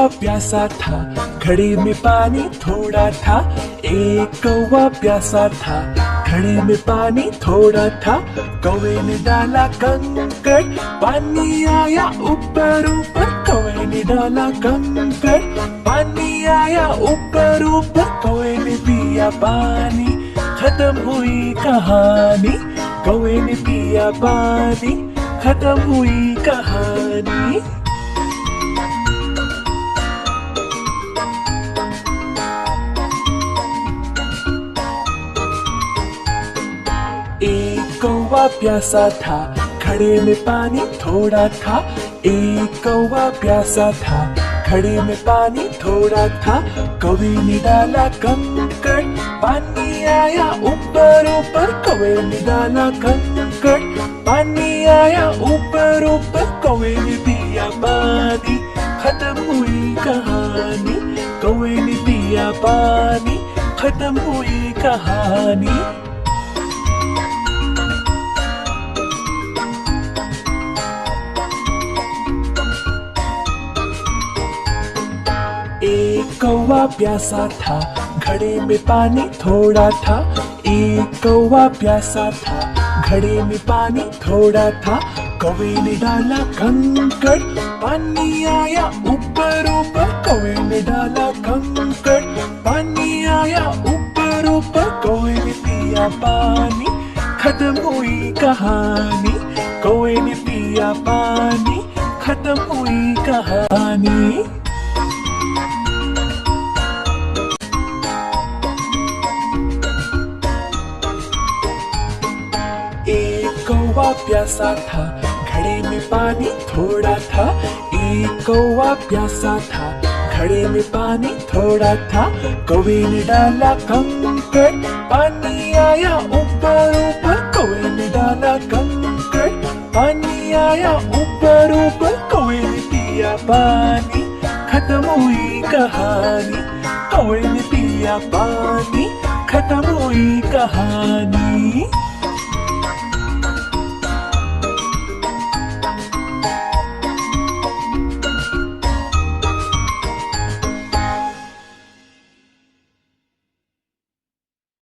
कौवा प्यासा था, घड़े में पानी थोड़ा था। एक कौवा प्यासा था, घड़े में पानी थोड़ा था। कौवे ने डाला कंकड़, पानी आया ऊपर ऊपर। कौवे ने डाला कंकड़, पानी आया ऊपर ऊपर। कौवे ने पिया पानी, खत्म हुई कहानी। कौवे ने पिया पानी, खत्म हुई कहानी। एक कौवा प्यासा था, घड़े में पानी थोड़ा था। एक कौवा प्यासा था, घड़े में पानी थोड़ा था। कौवे ने डाला कंकड़, पानी आया ऊपर ऊपर। कौवे ने डाला कंकड़, पानी आया ऊपर ऊपर। कौवे ने पिया पानी, खत्म हुई कहानी। कौवे ने पिया पानी, खत्म हुई कहानी। एक कौवा प्यासा था, घड़े में पानी थोड़ा था। एक कौवा प्यासा था, घड़े में पानी थोड़ा था। कौवे ने डाला कंकड़, पानी आया ऊपर ऊपर। कौवे ने डाला कंकड़, पानी आया ऊपर ऊपर। कौवे ने पिया पानी, खत्म हुई कहानी। कौवे ने पिया पानी, खत्म हुई कहानी। एक कौवा प्यासा था, घड़े में पानी थोड़ा था। एक कौवा प्यासा था, घड़े में पानी थोड़ा था। कौवे ने डाला कंकड़, पानी आया ऊपर ऊपर। कौवे ने डाला कंकड़, पानी आया ऊपर ऊपर। कौवे ने पिया पानी, खत्म हुई कहानी। कौवे ने पिया पानी, खत्म हुई कहानी।